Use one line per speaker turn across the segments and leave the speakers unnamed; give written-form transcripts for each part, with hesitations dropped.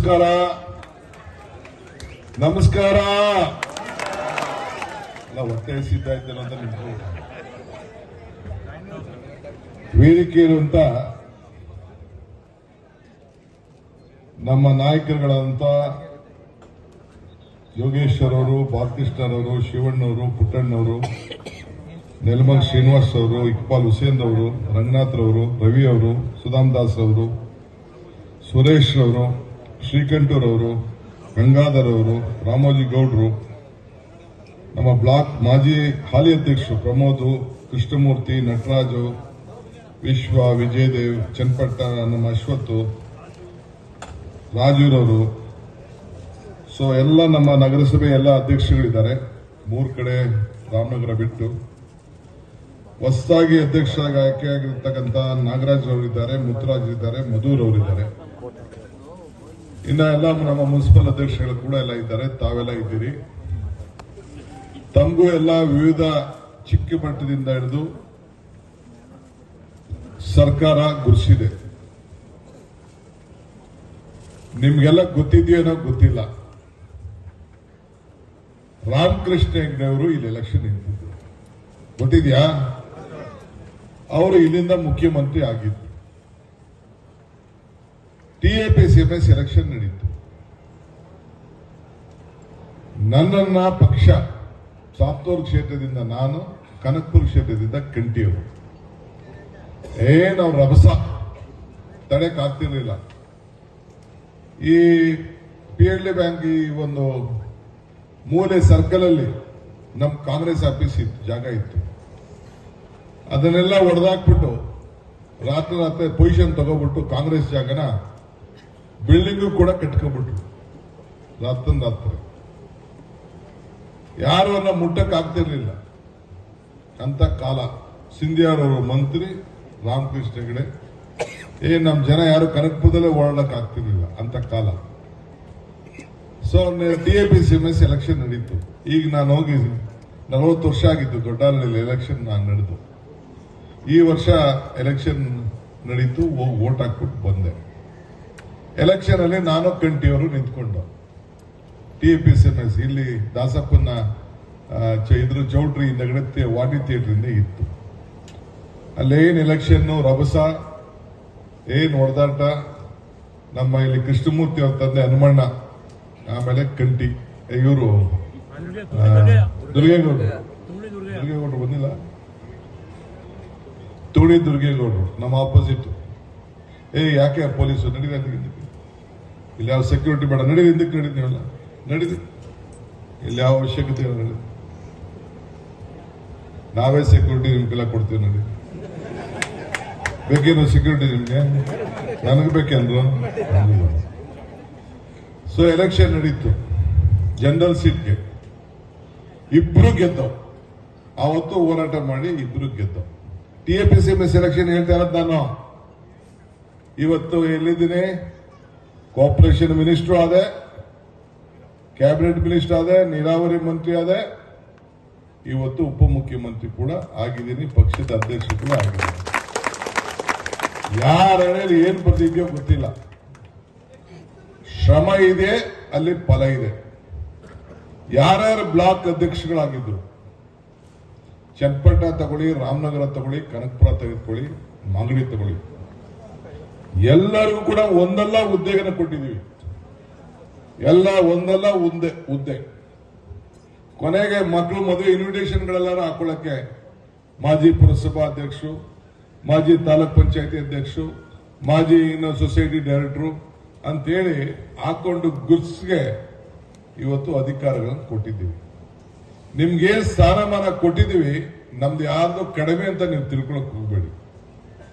ನಮಸ್ಕಾರ ನಮಸ್ಕಾರ ಎಲ್ಲ ಒತ್ತಾಯಿಸಿದ್ದ ಇದ್ದಲ್ಲ ಅಂತ ನಿಮ್ಗೆ ವೇದಿಕೆ ಇರುವಂತ ನಮ್ಮ ನಾಯಕರುಗಳಂತ ಯೋಗೇಶ್ವರ್ ಅವರು, ಬಾಲಕೃಷ್ಣರವರು, ಶಿವಣ್ಣವರು, ಪುಟ್ಟಣ್ಣವರು, ನೆಲಮಂಗ್ ಶ್ರೀನಿವಾಸ್ ಅವರು, ಇಕ್ಬಾಲ್ ಹುಸೇನ್ ಅವರು, ರಂಗನಾಥ್ ರವರು, ರವಿ ಅವರು, ಸುಧಾಮ್ ದಾಸ್ ಅವರು, ಸುರೇಶ್ ಅವರು, ಶ್ರೀಕಂಠರವರು, ಗಂಗಾಧರ್ ಅವರು, ರಾಮೋಜಿ ಗೌಡ್ರು, ನಮ್ಮ ಬ್ಲಾಕ್ ಮಾಜಿ ಹಾಲಿ ಅಧ್ಯಕ್ಷರು ಪ್ರಮೋದ್, ಕೃಷ್ಣಮೂರ್ತಿ, ನಟರಾಜು, ವಿಶ್ವ, ವಿಜಯದೇವ್, ಚನ್ನಪಟ್ಟ, ನಮ್ಮ ಅಶ್ವಥ್, ರಾಜೂರವರು, ಸೊ ಎಲ್ಲ ನಮ್ಮ ನಗರಸಭೆ ಎಲ್ಲ ಅಧ್ಯಕ್ಷಗಳಿದ್ದಾರೆ. 3 ಕಡೆ ರಾಮನಗರ ಬಿಟ್ಟು ಹೊಸದಾಗಿ ಅಧ್ಯಕ್ಷರಾಗಿ ಆಯ್ಕೆಯಾಗಿರ್ತಕ್ಕಂಥ ನಾಗರಾಜ್ ಅವರಿದ್ದಾರೆ, ಮುತ್ತುರಾಜ್ ಇದ್ದಾರೆ, ಮಧುರ್ ಅವರಿದ್ದಾರೆ. ಇನ್ನ ಎಲ್ಲ ನಮ್ಮ ಮುನ್ಸಿಪಲ್ ಅಧ್ಯಕ್ಷಗಳು ಕೂಡ ಎಲ್ಲ ಇದ್ದಾರೆ. ತಾವೆಲ್ಲ ಇದ್ದೀರಿ. ತಮಗೂ ಎಲ್ಲ ವಿವಿಧ ಚಿಕ್ಕ ಮಟ್ಟದಿಂದ ಹಿಡಿದು ಸರ್ಕಾರ ಗುರುಸಿದೆ. ನಿಮ್ಗೆಲ್ಲ ಗೊತ್ತಿದೆಯೇನೋ ಗೊತ್ತಿಲ್ಲ, ರಾಮಕೃಷ್ಣ ಹೆಗ್ಡೆ ಅವರು ಇಲ್ಲಿ ಎಲೆಕ್ಷನ್ ನಿಂತಿದ್ರು. ಗೊತ್ತಿದ್ಯಾ? ಅವರು ಇಲ್ಲಿಂದ ಮುಖ್ಯಮಂತ್ರಿ ಆಗಿದ್ರು. TAPCMS ಎಲೆಕ್ಷನ್ ನಡೀತು. ನನ್ನನ್ನ ಪಕ್ಷ ಸಾತ್ತೂರು ಕ್ಷೇತ್ರದಿಂದ ನಾನು, ಕನಕಪುರ ಕ್ಷೇತ್ರದಿಂದ ಕಂಠಿಯವರು ಅವ್ರ ರಭಸ ತಡೆಕ್ ಆಗ್ತಿರ್ಲಿಲ್ಲ. ಈ PLD ಬ್ಯಾಂಕ್ ಈ ಒಂದು ಮೂಲೆ ಸರ್ಕಲ್ ಅಲ್ಲಿ ನಮ್ ಕಾಂಗ್ರೆಸ್ ಆಫೀಸ್ ಇತ್ತು, ಜಾಗ ಇತ್ತು. ಅದನ್ನೆಲ್ಲ ಹೊಡೆದಾಕ್ಬಿಟ್ಟು ರಾತ್ರಿ ಪೊಸಿಷನ್ ತಗೋಬಿಟ್ಟು ಕಾಂಗ್ರೆಸ್ ಜಾಗನ ಬಿಲ್ಡಿಂಗು ಕೂಡ ಕಟ್ಕೊಂಡ್ಬಿಟ್ರು. ರಾತ್ರಿ ಯಾರು ಅನ್ನ ಮುಟ್ಟಕ್ ಆಗ್ತಿರ್ಲಿಲ್ಲ ಅಂತ ಕಾಲ. ಸಿಂಧಿಯಾರವರು ಮಂತ್ರಿ, ರಾಮಕೃಷ್ಣ ಹೆಗಡೆ, ನಮ್ ಜನ ಯಾರು ಕನಕಪುರದಲ್ಲೇ ಓಡಾಡಕ್ ಆಗ್ತಿರ್ಲಿಲ್ಲ ಅಂತ ಕಾಲ. ಸೊ TAPCMS ಎಲೆಕ್ಷನ್ ನಡೀತು. ಈಗ ನಾನು ಹೋಗಿ 40 ವರ್ಷ ಆಗಿದ್ದು ದೊಡ್ಡಹಳ್ಳಿಯಲ್ಲಿ ಎಲೆಕ್ಷನ್ ನಾನು ನಡೆದು. ಈ ವರ್ಷ ಎಲೆಕ್ಷನ್ ನಡೀತು, ಹೋಗಿ ವೋಟ್ ಹಾಕ್ಬಿಟ್ಟು ಬಂದೆ. ಎಲೆಕ್ಷನ್ ಅಲ್ಲಿ ನಾನು ಕಂಠಿಯವರು ನಿಂತ್ಕೊಂಡು TAPCMS ಇಲ್ಲಿ ದಾಸಪ್ಪನ ಇದ್ರ ಚೌಟ್ರಿ ಹಿಂದಗಡೆ ವಾಣಿ ಥಿಯೇಟರ್ ಇಂದ ಇತ್ತು. ಅಲ್ಲೇನ್ ಎಲೆಕ್ಷನ್ ರಭಸ, ಹೊಡೆದಾಟ. ನಮ್ಮ ಇಲ್ಲಿ ಕೃಷ್ಣಮೂರ್ತಿ ಅವ್ರ ತಂದೆ ಹನುಮಣ್ಣ, ಆಮೇಲೆ ಕಂಠಿ, ಇವರು ದುರ್ಗೇಗೌಡರು ಬಂದಿಲ್ಲ, ತುಳಿ ದುರ್ಗೇಗೌಡರು ನಮ್ಮ ಆಪೋಸಿಟ್. ಯಾಕೆ ಪೊಲೀಸರು ನಡೀರಿ, ಇಲ್ಲಿ ಯಾವ ಸೆಕ್ಯೂರಿಟಿ ಬೇಡ, ನಡೀರಿ, ಹಿಂದಕ್ಕೆ ನಡೀತೀವಲ್ಲ, ನಡೀರಿ, ಇಲ್ಲಿ ಯಾವ ಅವಶ್ಯಕತೆ ಇಲ್ಲ, ನಡೀರಿ, ನಾವೇ ಸೆಕ್ಯೂರಿಟಿ ನಿಮ್ಗೆಲ್ಲ ಕೊಡ್ತೀವಿ, ನಡೀರಿ. ಬೇಕೇನು ಸೆಕ್ಯೂರಿಟಿ ನಿಮ್ಗೆ? ನನಗೆ ಬೇಕೇನ್ರು? ಸೊ ಎಲೆಕ್ಷನ್ ನಡೀತು. ಜನರಲ್ ಸೀಟ್ಗೆ ಇಬ್ರು ಗೆದ್ದವು. ಆವತ್ತು ಹೋರಾಟ ಮಾಡಿ ಇಬ್ರು ಗೆದ್ದವು. TAPCMS ಎಲೆಕ್ಷನ್ ಹೇಳ್ತಾ ಇರೋದು ನಾನು. ಇವತ್ತು ಎಲ್ಲಿದ್ದೀನಿ? ಕೋಆಪರೇಷನ್ ಮಿನಿಸ್ಟರ್ ಆದೆ, ಕ್ಯಾಬಿನೆಟ್ ಮಿನಿಸ್ಟರ್ ಆದೆ, ನೀರಾವರಿ ಮಂತ್ರಿ ಆದೆ, ಇವತ್ತು ಉಪಮುಖ್ಯಮಂತ್ರಿ ಕೂಡ ಆಗಿದ್ದೀನಿ, ಪಕ್ಷದ ಅಧ್ಯಕ್ಷ ಕೂಡ ಆಗಿದ್ದೀನಿ. ಯಾರ ಹಣೆಯಲ್ಲಿ ಏನ್ ಬರ್ತಿದ್ಯೋ ಗೊತ್ತಿಲ್ಲ. ಶ್ರಮ ಇದೆ, ಅಲ್ಲಿ ಫಲ ಇದೆ. ಯಾರ್ಯಾರು ಬ್ಲಾಕ್ ಅಧ್ಯಕ್ಷಗಳಾಗಿದ್ರು, ಚನ್ನಪಟ್ಟ ತಗೊಳ್ಳಿ, ರಾಮನಗರ ತಗೊಳ್ಳಿ, ಕನಕಪುರ ತೆಗೆದುಕೊಳ್ಳಿ, ಮಾಗಡಿ ತಗೊಳ್ಳಿ, ಎಲ್ಲರಿಗೂ ಕೂಡ ಒಂದಲ್ಲ ಹುದ್ದೆಗಳನ್ನು ಕೊಟ್ಟಿದ್ದೀವಿ. ಎಲ್ಲ ಒಂದಲ್ಲ ಹುದ್ದೆ. ಕೊನೆಗೆ ಮಕ್ಕಳು ಮದುವೆ ಇನ್ವಿಟೇಷನ್ಗಳೆಲ್ಲರೂ ಹಾಕೊಳ್ಳಕ್ಕೆ ಮಾಜಿ ಪುರಸಭಾ ಅಧ್ಯಕ್ಷರು, ಮಾಜಿ ತಾಲೂಕ್ ಪಂಚಾಯತಿ ಅಧ್ಯಕ್ಷರು, ಮಾಜಿ ಸೊಸೈಟಿ ಡೈರೆಕ್ಟರು ಅಂತೇಳಿ ಹಾಕೊಂಡು ಗುರ್ಸ್ಗೆ ಇವತ್ತು ಅಧಿಕಾರಗಳನ್ನು ಕೊಟ್ಟಿದ್ದೀವಿ. ನಿಮ್ಗೆ ಸ್ಥಾನಮಾನ ಕೊಟ್ಟಿದ್ದೀವಿ, ನಮ್ದು ಯಾರ್ದು ಕಡಿಮೆ ಅಂತ ನೀವು ತಿಳ್ಕೊಳಕ್ ಹೋಗ್ಬೇಡಿ.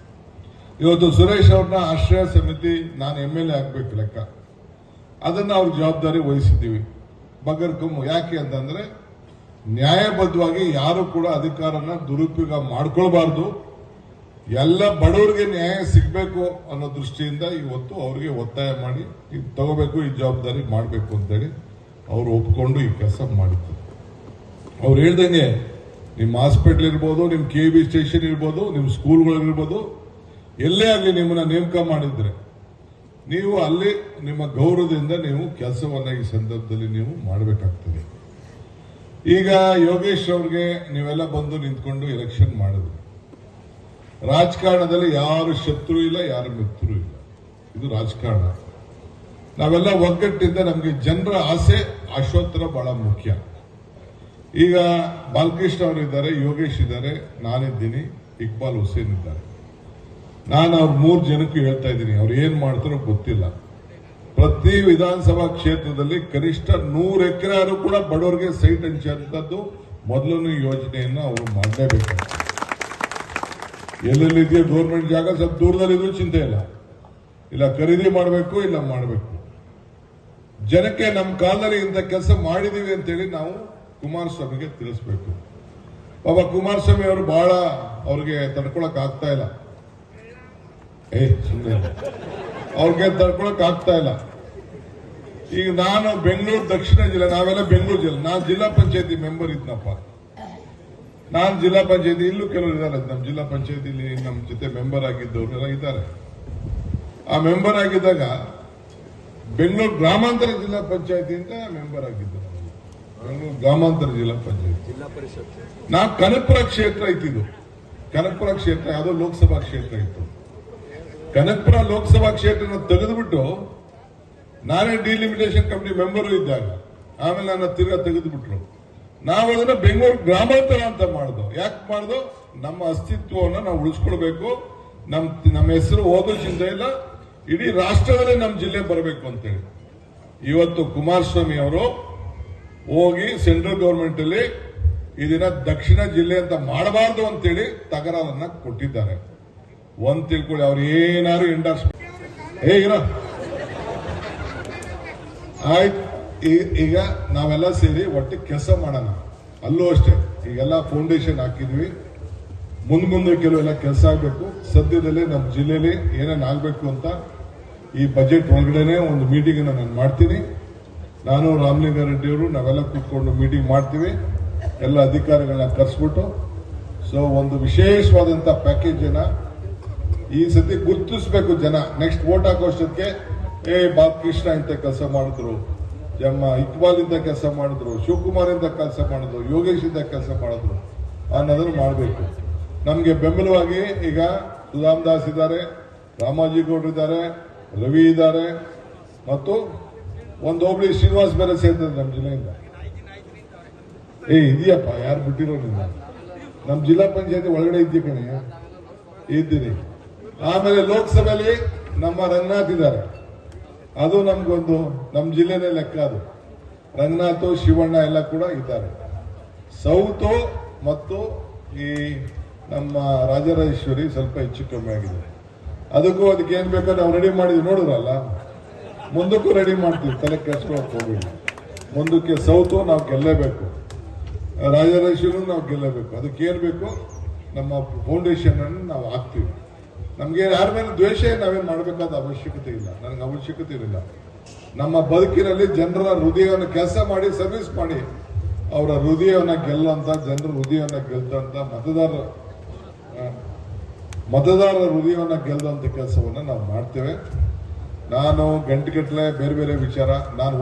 ಇವತ್ತು ಸುರೇಶ್ ಅವ್ರನ್ನ ಆಶ್ರಯ ಸಮಿತಿ ನಾನು MLA ಆಗ್ಬೇಕು ಲೆಕ್ಕ, ಅದನ್ನ ಅವ್ರ ಜವಾಬ್ದಾರಿ ವಹಿಸಿದ್ದೀವಿ. ಬಗರ್ಕಮ್ಮು ಯಾಕೆ ಅಂತಂದ್ರೆ ನ್ಯಾಯಬದ್ಧವಾಗಿ ಯಾರು ಕೂಡ ಅಧಿಕಾರನ ದುರುಪಯೋಗ ಮಾಡ್ಕೊಳ್ಬಾರ್ದು, ಎಲ್ಲ ಬಡವರಿಗೆ ನ್ಯಾಯ ಸಿಗಬೇಕು ಅನ್ನೋ ದೃಷ್ಟಿಯಿಂದ ಇವತ್ತು ಅವ್ರಿಗೆ ಒತ್ತಾಯ ಮಾಡಿ ತಗೋಬೇಕು, ಈ ಜವಾಬ್ದಾರಿ ಮಾಡಬೇಕು ಅಂತೇಳಿ ಅವರು ಒಪ್ಕೊಂಡು ಈ ಕೆಲಸ ಮಾಡಿದ್ರು. ಅವ್ರು ಹೇಳ್ದಂಗೆ ನಿಮ್ಮ ಹಾಸ್ಪಿಟಲ್ ಇರ್ಬೋದು, ನಿಮ್ಮ KB ಸ್ಟೇಷನ್ ಇರ್ಬೋದು, ನಿಮ್ಮ ಸ್ಕೂಲ್ಗಳಿರ್ಬೋದು, ಎಲ್ಲೇ ಆಗಲಿ ನಿಮ್ಮನ್ನ ನೇಮಕ ಮಾಡಿದ್ರೆ ನೀವು ಅಲ್ಲಿ ನಿಮ್ಮ ಗೌರವದಿಂದ ನೀವು ಕೆಲಸವನ್ನ ಈ ಸಂದರ್ಭದಲ್ಲಿ ನೀವು ಮಾಡಬೇಕಾಗ್ತದೆ. ಈಗ ಯೋಗೇಶ್ ಅವ್ರಿಗೆ ನೀವೆಲ್ಲ ಬಂದು ನಿಂತ್ಕೊಂಡು ಎಲೆಕ್ಷನ್ ಮಾಡಿದ್ರಿ. ರಾಜಕಾರಣದಲ್ಲಿ ಯಾರು ಶತ್ರು ಇಲ್ಲ, ಯಾರು ಮಿತ್ರರು ಇಲ್ಲ. ಇದು ರಾಜಕಾರಣ. ನಾವೆಲ್ಲ ಒಗ್ಗಟ್ಟಿಂದ ನಮಗೆ ಜನರ ಆಸೆ ಆಶೋತ್ತರ ಬಹಳ ಮುಖ್ಯ. ಈಗ ಬಾಲಕೃಷ್ಣ ಅವರಿದ್ದಾರೆ, ಯೋಗೇಶ್ ಇದ್ದಾರೆ, ನಾನಿದ್ದೀನಿ, ಇಕ್ಬಾಲ್ ಹುಸೇನ್ ಇದ್ದಾರೆ. ನಾನು ಅವ್ರ 3 ಜನಕ್ಕೂ ಹೇಳ್ತಾ ಇದ್ದೀನಿ, ಅವ್ರು ಏನ್ ಮಾಡ್ತಾರೋ ಗೊತ್ತಿಲ್ಲ. ಪ್ರತಿ ವಿಧಾನಸಭಾ ಕ್ಷೇತ್ರದಲ್ಲಿ ಕನಿಷ್ಠ 100 ಎಕರೆ ಆದ್ರೂ ಕೂಡ ಬಡವರಿಗೆ ಸೈಟ್ ಹಂಚುವಂತದ್ದು ಮೊದಲನೇ ಯೋಜನೆಯನ್ನು ಅವರು ಮಾಡಲೇಬೇಕು. ಎಲ್ಲೆಲ್ಲಿದೆಯೋ ಗೌರ್ಮೆಂಟ್ ಜಾಗ ಸ್ವಲ್ಪ ದೂರದಲ್ಲಿದ್ರೂ ಚಿಂತೆ ಇಲ್ಲ ಖರೀದಿ ಮಾಡಬೇಕು, ಇಲ್ಲ ಮಾಡಬೇಕು. ಜನಕ್ಕೆ ನಮ್ಮ ಕಾಲದಲ್ಲಿ ಇಂಥ ಕೆಲಸ ಮಾಡಿದೀವಿ ಅಂತೇಳಿ ನಾವು ಕುಮಾರಸ್ವಾಮಿಗೆ ತಿಳಿಸ್ಬೇಕು. ಪಾಪ ಕುಮಾರಸ್ವಾಮಿ ಅವರು ಬಹಳ ಅವ್ರಿಗೆ ತಡ್ಕೊಳಕ್ ಆಗ್ತಾ ಇಲ್ಲ. ಸುಮ್ಮನೆ ಅವ್ರಿಗೆ ತಡ್ಕೊಳಕ್ ಆಗ್ತಾ ಇಲ್ಲ. ಈಗ ನಾನು ಬೆಂಗಳೂರು ದಕ್ಷಿಣ ಜಿಲ್ಲೆ, ನಾವೆಲ್ಲ ಬೆಂಗಳೂರು ಜಿಲ್ಲೆ, ನಾನು ಜಿಲ್ಲಾ ಪಂಚಾಯತಿ ಮೆಂಬರ್ ಇದ್ನಪ್ಪ. ನಾನು ಜಿಲ್ಲಾ ಪಂಚಾಯತಿ, ಇಲ್ಲೂ ಕೆಲವರು ಇದ್ದಾರೆ ನಮ್ಮ ಜಿಲ್ಲಾ ಪಂಚಾಯತಿಲಿ ನಮ್ಮ ಜೊತೆ ಮೆಂಬರ್ ಆಗಿದ್ದವರೆಲ್ಲ ಇದ್ದಾರೆ. ಆ ಮೆಂಬರ್ ಆಗಿದ್ದಾಗ ಬೆಂಗಳೂರು ಗ್ರಾಮಾಂತರ ಜಿಲ್ಲಾ ಪಂಚಾಯತಿಯಿಂದ ಮೆಂಬರ್ ಆಗಿದ್ದರು. ಬೆಂಗಳೂರು ಗ್ರಾಮಾಂತರ ಜಿಲ್ಲಾ ಪಂಚಾಯತಿ, ನಾವು ಕನಕಪುರ ಕ್ಷೇತ್ರ ಇತ್ತಿದ್ದು. ಕನಕಪುರ ಕ್ಷೇತ್ರ ಯಾವುದೋ ಲೋಕಸಭಾ ಕ್ಷೇತ್ರ ಇತ್ತು. ಕನಕಪುರ ಲೋಕಸಭಾ ಕ್ಷೇತ್ರನ ತೆಗೆದುಬಿಟ್ಟು ನಾನೇ ಡಿಲಿಮಿಟೇಷನ್ ಕಮಿಟಿ ಮೆಂಬರು ಇದ್ದಾಗ ಆಮೇಲೆ ನನ್ನ ತಿರ್ಗಾ ತೆಗೆದುಬಿಟ್ರು. ನಾವು ಅದನ್ನ ಬೆಂಗಳೂರು ಗ್ರಾಮಾಂತರ ಅಂತ ಮಾಡಿದ್ವು. ಯಾಕೆ ಮಾಡಿದ್ವು? ನಮ್ಮ ಅಸ್ತಿತ್ವವನ್ನು ನಾವು ಉಳಿಸ್ಕೊಳ್ಬೇಕು. ನಮ್ಮ ಹೆಸರು ಓದೋ ಚಿಂತೆ ಇಲ್ಲ, ಇಡೀ ರಾಷ್ಟ್ರದಲ್ಲೇ ನಮ್ಮ ಜಿಲ್ಲೆ ಬರಬೇಕು ಅಂತೇಳಿ ಇವತ್ತು ಕುಮಾರಸ್ವಾಮಿ ಅವರು ಹೋಗಿ ಸೆಂಟ್ರಲ್ ಗವರ್ಮೆಂಟ್ ಅಲ್ಲಿ ಇದನ್ನ ದಕ್ಷಿಣ ಜಿಲ್ಲೆ ಅಂತ ಮಾಡಬಾರ್ದು ಅಂತೇಳಿ ತಕರಾರನ್ನ ಕೊಟ್ಟಿದ್ದಾರೆ. ಒಂದ್ ತಿಳ್ಕೊಳ್ಳಿ, ಅವ್ರು ಏನಾದ್ರು ಎಂಡರ್ಸ್ ಇರೋ ಆಯ್ತು. ಈಗ ನಾವೆಲ್ಲ ಸೇರಿ ಒಟ್ಟಿಗೆ ಕೆಲಸ ಮಾಡೋಣ. ಅಲ್ಲೂ ಅಷ್ಟೇ, ಈಗೆಲ್ಲ ಫೌಂಡೇಶನ್ ಹಾಕಿದ್ವಿ. ಮುಂದೆ ಕೆಲವೆಲ್ಲ ಕೆಲಸ ಆಗ್ಬೇಕು. ಸದ್ಯದಲ್ಲೇ ನಮ್ಮ ಜಿಲ್ಲೆಯಲ್ಲಿ ಏನೇನು ಆಗ್ಬೇಕು ಅಂತ ಈ ಬಜೆಟ್ ಒಳಗಡೆನೆ ಒಂದು ಮೀಟಿಂಗ್ ನಾನು ಮಾಡ್ತೀನಿ. ನಾನು ರಾಮಲಿಂಗಾರೆಡ್ಡಿಯವರು ನಾವೆಲ್ಲ ಕೂತ್ಕೊಂಡು ಮೀಟಿಂಗ್ ಮಾಡ್ತೀವಿ, ಎಲ್ಲ ಅಧಿಕಾರಿಗಳನ್ನ ಕರೆಸ್ಬಿಟ್ಟು. ಸೊ ಒಂದು ವಿಶೇಷವಾದಂತ ಪ್ಯಾಕೇಜ್ ಈ ಸತಿ ಗುರುತಿಸಬೇಕು ಜನ. ನೆಕ್ಸ್ಟ್ ವೋಟ್ ಹಾಕೋಷ್ಟಕ್ಕೆ ಬಾಲಕೃಷ್ಣ ಇಂತ ಕೆಲಸ ಮಾಡಿದ್ರು, ಇಕ್ಬಾಲ್ ಇಂದ ಕೆಲಸ ಮಾಡಿದ್ರು, ಶಿವಕುಮಾರ್ ಇಂದ ಕೆಲಸ ಮಾಡಿದ್ರು, ಯೋಗೇಶ್ ಇಂದ ಕೆಲಸ ಮಾಡಿದ್ರು ಅನ್ನೋದನ್ನು ಮಾಡಬೇಕು. ನಮಗೆ ಬೆಂಬಲವಾಗಿ ಈಗ ಸುಧಾಮ್ ದಾಸ್ ಇದ್ದಾರೆ, ರಾಮಾಜಿಗೌಡರು ಇದ್ದಾರೆ, ರವಿ ಇದ್ದಾರೆ, ಮತ್ತು ಒಂದು ಹೋಬಳಿ ಶ್ರೀನಿವಾಸ್ ಬೇರೆ ಸೇರ್ತಾರೆ ನಮ್ಮ ಜಿಲ್ಲೆಯಿಂದ. ಇದೆಯಪ್ಪ, ಯಾರು ಬಿಟ್ಟಿರೋ ನಿನ್ನ ನಮ್ಮ ಜಿಲ್ಲಾ ಪಂಚಾಯತಿ ಒಳಗಡೆ ಇದ್ದೀ ಕಣೆ, ಇದ್ದೀನಿ. ಆಮೇಲೆ ಲೋಕಸಭೆಯಲ್ಲಿ ನಮ್ಮ ರಂಗನಾಥ್ ಇದ್ದಾರೆ. ಅದು ನಮ್ಗೊಂದು ನಮ್ಮ ಜಿಲ್ಲೆನೇ ಲೆಕ್ಕ. ಅದು ರಂಗನಾಥ್, ಶಿವಣ್ಣ ಎಲ್ಲ ಕೂಡ ಇದ್ದಾರೆ. ಸೌತ್ ಮತ್ತು ಈ ನಮ್ಮ ರಾಜರಾಜೇಶ್ವರಿ ಸ್ವಲ್ಪ ಹೆಚ್ಚು ಕಮ್ಮಿ ಆಗಿದೆ. ಅದಕ್ಕೆ ಏನ್ ಬೇಕೋ ನಾವು ರೆಡಿ ಮಾಡಿದ್ವಿ, ನೋಡಿದ್ರಲ್ಲ. ಮುಂದಕ್ಕೂ ರೆಡಿ ಮಾಡ್ತೀವಿ, ತಲೆ ಕೆಡ್ಸ್ಕೊಳಕ್ ಹೋಗ್ಬಿಡಿ. ಮುಂದಕ್ಕೆ ಸೌತು ನಾವು ಗೆಲ್ಲೇಬೇಕು, ರಾಜರಾಜೇಶ್ವರಿ ನಾವು ಗೆಲ್ಲಬೇಕು. ಅದಕ್ಕೆ ಏನ್ ಬೇಕು, ನಮ್ಮ ಫೌಂಡೇಶನ್ ಅನ್ನು ನಾವು ಹಾಕ್ತೀವಿ. ನಮ್ಗೆ ಯಾರ ಮೇಲೆ ದ್ವೇಷ ನಾವೇನ್ ಮಾಡಬೇಕಾದ ಅವಶ್ಯಕತೆ ಇಲ್ಲ, ನನಗೆ ಅವಶ್ಯಕತೆ ಇರಲಿಲ್ಲ. ನಮ್ಮ ಬದುಕಿನಲ್ಲಿ ಜನರ ಹೃದಯವನ್ನು ಕೆಲಸ ಮಾಡಿ ಸರ್ವಿಸ್ ಮಾಡಿ ಅವರ ಹೃದಯವನ್ನ ಗೆಲ್ಲಂತ, ಜನರ ಹೃದಯವನ್ನ ಗೆಲ್ದಂತ, ಮತದಾರರ ಹೃದಯವನ್ನ ಗೆಲ್ಲದಂತ ಕೆಲಸವನ್ನ ನಾವು ಮಾಡ್ತೇವೆ. ನಾನು ಗಂಟೆಗಟ್ಟಲೆ ಬೇರೆ ಬೇರೆ ವಿಚಾರ, ನಾನು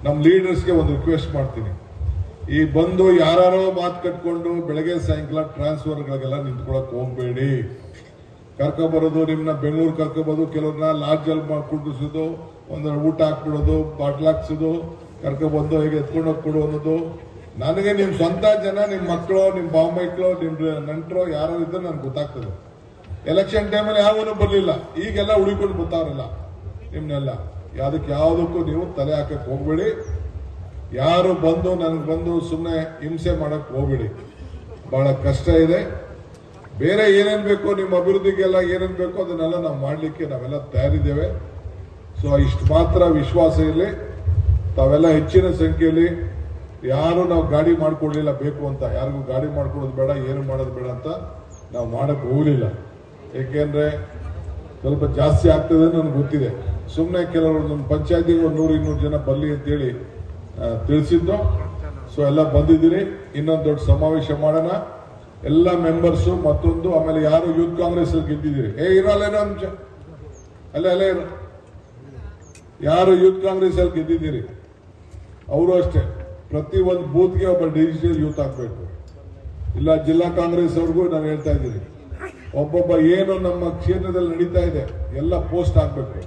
ನಮ್ಮ ಲೀಡರ್ಸ್ಗೆ ಒಂದು ರಿಕ್ವೆಸ್ಟ್ ಮಾಡ್ತೀನಿ. ಈ ಬಂದು ಯಾರೋ ಮಾತು ಕಟ್ಕೊಂಡು ಬೆಳಗ್ಗೆ ಸಾಯಂಕಾಲ ಟ್ರಾನ್ಸ್ಫರ್ಗಳಿಗೆಲ್ಲ ನಿಂತ್ಕೊಳಕ್ ಹೋಗ್ಬೇಡಿ. ಕರ್ಕೊಬರೋದು, ನಿಮ್ಮನ್ನ ಬೆಂಗಳೂರು ಕರ್ಕೊಬೋದು, ಕೆಲವ್ರನ್ನ ಲಾಡ್ಜಲ್ಲಿ ಕುಂಡಿಸೋದು, ಒಂದು ಊಟ ಹಾಕ್ಬಿಡೋದು, ಬಾಟ್ಲ್ ಹಾಕ್ಸೋದು, ಕರ್ಕೊಬಂದು ಹೇಗೆ ಎತ್ಕೊಂಡು ಹೋಗ್ಕೊಡು ಅನ್ನೋದು. ನನಗೆ ನಿಮ್ ಸ್ವಂತ ಜನ, ನಿಮ್ ಮಕ್ಕಳು, ನಿಮ್ ಬಾಂಬೈಕ್ಳು, ನಿಮ್ ನಂಟರು ಯಾರು ಇದ್ರೆ ನನ್ಗೆ ಗೊತ್ತಾಗ್ತದೆ. ಎಲೆಕ್ಷನ್ ಟೈಮಲ್ಲಿ ಯಾವನು ಬರ್ಲಿಲ್ಲ, ಈಗೆಲ್ಲ ಉಳಿಕೊಂಡು ಗೊತ್ತಾಗಲ್ಲ ನಿಮ್ನೆಲ್ಲ. ಅದಕ್ಕೆ ಯಾವುದಕ್ಕೂ ನೀವು ತಲೆ ಹಾಕಕ್ ಹೋಗ್ಬೇಡಿ. ಯಾರು ಬಂದು ನನಗೆ ಬಂದು ಸುಮ್ಮನೆ ಹಿಂಸೆ ಮಾಡಕ್ ಹೋಗ್ಬೇಡಿ. ಬಹಳ ಕಷ್ಟ ಇದೆ. ಬೇರೆ ಏನೇನ್ ಬೇಕೋ ನಿಮ್ಮ ಅಭಿವೃದ್ಧಿಗೆಲ್ಲ ಏನೇನ್ ಬೇಕೋ ಅದನ್ನೆಲ್ಲ ನಾವು ಮಾಡ್ಲಿಕ್ಕೆ ನಾವೆಲ್ಲ ತಯಾರಿದ್ದೇವೆ. ಸೊ ಇಷ್ಟು ಮಾತ್ರ ವಿಶ್ವಾಸ ಇರಲಿ. ತಾವೆಲ್ಲ ಹೆಚ್ಚಿನ ಸಂಖ್ಯೆಯಲ್ಲಿ ಯಾರು ನಾವು ಗಾಡಿ ಮಾಡ್ಕೊಡ್ಲಿಲ್ಲ ಬೇಕು ಅಂತ, ಯಾರಿಗೂ ಗಾಡಿ ಮಾಡ್ಕೊಡೋದು ಬೇಡ, ಏನು ಮಾಡೋದು ಬೇಡ ಅಂತ ನಾವು ಮಾಡಕ್ ಹೋಗ್ಲಿಲ್ಲ. ಏಕೆಂದ್ರೆ ಸ್ವಲ್ಪ ಜಾಸ್ತಿ ಆಗ್ತದೆ ನನಗೆ ಗೊತ್ತಿದೆ. ಸುಮ್ಮನೆ ಕೆಲವರು ನಮ್ಮ ಪಂಚಾಯತಿಗೆ 100-200 ಜನ ಬರ್ಲಿ ಅಂತೇಳಿ ತಿಳಿಸಿದ್ದು. ಸೊ ಎಲ್ಲ ಬಂದಿದ್ದೀರಿ. ಇನ್ನೊಂದು ದೊಡ್ಡ ಸಮಾವೇಶ ಮಾಡೋಣ, ಎಲ್ಲ ಮೆಂಬರ್ಸು. ಮತ್ತೊಂದು ಆಮೇಲೆ ಯಾರು ಯೂತ್ ಕಾಂಗ್ರೆಸ್ ಅಲ್ಲಿ ಗೆದ್ದಿದ್ದೀರಿ, ಇರಲ್ಲೇನೋ ಅಂಶ ಅಲ್ಲೇ ಇರೋ ಯಾರು ಯೂತ್ ಕಾಂಗ್ರೆಸ್ ಅಲ್ಲಿ ಗೆದ್ದಿದ್ದೀರಿ ಅವರು ಅಷ್ಟೇ, ಪ್ರತಿ ಒಂದು ಬೂತ್ಗೆ ಒಬ್ಬ ಡಿಜಿಟಲ್ ಯೂತ್ ಆಗ್ಬೇಕು. ಇಲ್ಲ ಜಿಲ್ಲಾ ಕಾಂಗ್ರೆಸ್ ಅವ್ರಿಗೂ ನಾನು ಹೇಳ್ತಾ ಇದ್ದೀನಿ, ಒಬ್ಬೊಬ್ಬ ಏನು ನಮ್ಮ ಕ್ಷೇತ್ರದಲ್ಲಿ ನಡೀತಾ ಇದೆ ಎಲ್ಲ ಪೋಸ್ಟ್ ಆಗ್ಬೇಕು,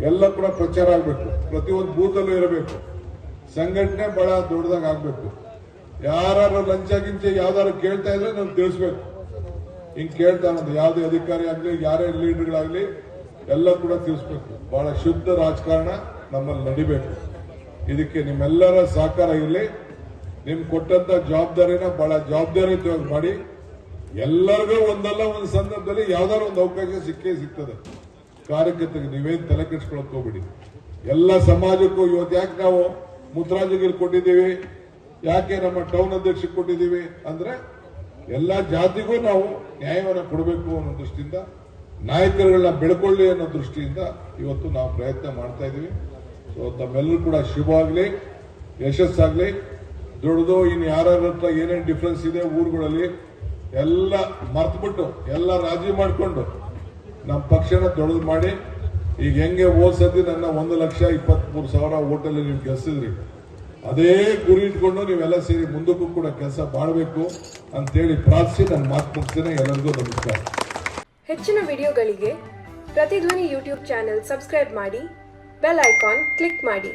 ಎಲ್ಲ ಕೂಡ ಪ್ರಚಾರ ಆಗ್ಬೇಕು, ಪ್ರತಿಯೊಂದು ಬೂತಲ್ಲೂ ಇರಬೇಕು, ಸಂಘಟನೆ ಬಹಳ ದೊಡ್ಡದಾಗಿ ಆಗ್ಬೇಕು. ಯಾರು ಲಂಚ ಗಿಂಚ ಯಾವ್ದಾರು ಕೇಳ್ತಾ ಇದ್ರೆ ನಾವು ತಿಳಿಸ್ಬೇಕು. ಹಿಂಗ್ ಕೇಳ್ತಾ ಇರೋದು ಯಾವುದೇ ಅಧಿಕಾರಿ ಆಗ್ಲಿ ಯಾರೇ ಲೀಡರ್ಗಳಾಗ್ಲಿ ಎಲ್ಲ ಕೂಡ ತಿಳಿಸ್ಬೇಕು. ಬಹಳ ಶುದ್ಧ ರಾಜಕಾರಣ ನಮ್ಮಲ್ಲಿ ನಡಿಬೇಕು. ಇದಕ್ಕೆ ನಿಮ್ಮೆಲ್ಲರ ಸಹಕಾರ ಇರಲಿ. ನಿಮ್ ಕೊಟ್ಟಂತ ಜವಾಬ್ದಾರಿನ ಬಹಳ ಜವಾಬ್ದಾರಿಯುತವಾಗಿ ಮಾಡಿ. ಎಲ್ಲರಿಗೂ ಒಂದಲ್ಲ ಒಂದು ಸಂದರ್ಭದಲ್ಲಿ ಯಾವ್ದಾದ್ರು ಒಂದು ಅವಕಾಶ ಸಿಕ್ಕೇ ಸಿಗ್ತದೆ. ಕಾರ್ಯಕರ್ತರಿಗೆ ನೀವೇನ್ ತಲೆ ಕೆಡಿಸ್ಕೊಳಕ್ ಹೋಗ್ಬಿಡಿ. ಎಲ್ಲ ಸಮಾಜಕ್ಕೂ ಇವತ್ತು ಯಾಕೆ ನಾವು ಮುದ್ರಾಜಿಗೆ ಕೊಟ್ಟಿದ್ದೀವಿ, ಯಾಕೆ ನಮ್ಮ ಟೌನ್ ಅಧ್ಯಕ್ಷಕ್ಕೆ ಕೊಟ್ಟಿದ್ದೀವಿ ಅಂದ್ರೆ ಎಲ್ಲಾ ಜಾತಿಗೂ ನಾವು ನ್ಯಾಯವನ್ನು ಕೊಡಬೇಕು ಅನ್ನೋ ದೃಷ್ಟಿಯಿಂದ, ನಾಯಕರುಗಳನ್ನ ಬೆಳ್ಕೊಳ್ಳಿ ಅನ್ನೋ ದೃಷ್ಟಿಯಿಂದ ಇವತ್ತು ನಾವು ಪ್ರಯತ್ನ ಮಾಡ್ತಾ ಇದ್ದೀವಿ. ಸೊ ತಮ್ಮೆಲ್ಲರೂ ಕೂಡ ಶುಭವಾಗ್ಲಿ, ಯಶಸ್ಸಾಗ್ಲಿ. ದುಡ್ದು ಇನ್ನು ಯಾರ್ಯಾರ ಹತ್ರ ಏನೇನು ಡಿಫ್ರೆನ್ಸ್ ಇದೆ ಊರುಗಳಲ್ಲಿ ಎಲ್ಲ ಮರ್ತ್ಬಿಟ್ಟು ಎಲ್ಲ ರಾಜಿ ಮಾಡಿಕೊಂಡು ನಮ್ಮ ಪಕ್ಷನ ದೊಡ್ಡದು ಮಾಡಿ, ಈಗ ಹೆಂಗೆ ಹೋದ್ಸತಿ ನನ್ನ 1,23,000 ಓಟಲ್ಲಿ ನೀವು ಗೆಲ್ಸಿದ್ರಿ, ಅದೇ ಗುರಿ ಇಟ್ಕೊಂಡು ನೀವೆಲ್ಲ ಸೇರಿ ಮುಂದಕ್ಕೂ ಕೂಡ ಕೆಲಸ ಮಾಡಬೇಕು ಅಂತೇಳಿ ಪ್ರಾರ್ಥಿಸಿ ನನ್ನ ಮಾತು ಮುಗಿಸ್ತೇನೆ. ಎಲ್ಲರಿಗೂ ನಮಸ್ಕಾರ.
ಹೆಚ್ಚಿನ ವಿಡಿಯೋಗಳಿಗೆ ಪ್ರತಿಧ್ವನಿ ಯೂಟ್ಯೂಬ್ ಚಾನೆಲ್ ಸಬ್ಸ್ಕ್ರೈಬ್ ಮಾಡಿ, ಬೆಲ್ ಐಕಾನ್ ಕ್ಲಿಕ್ ಮಾಡಿ.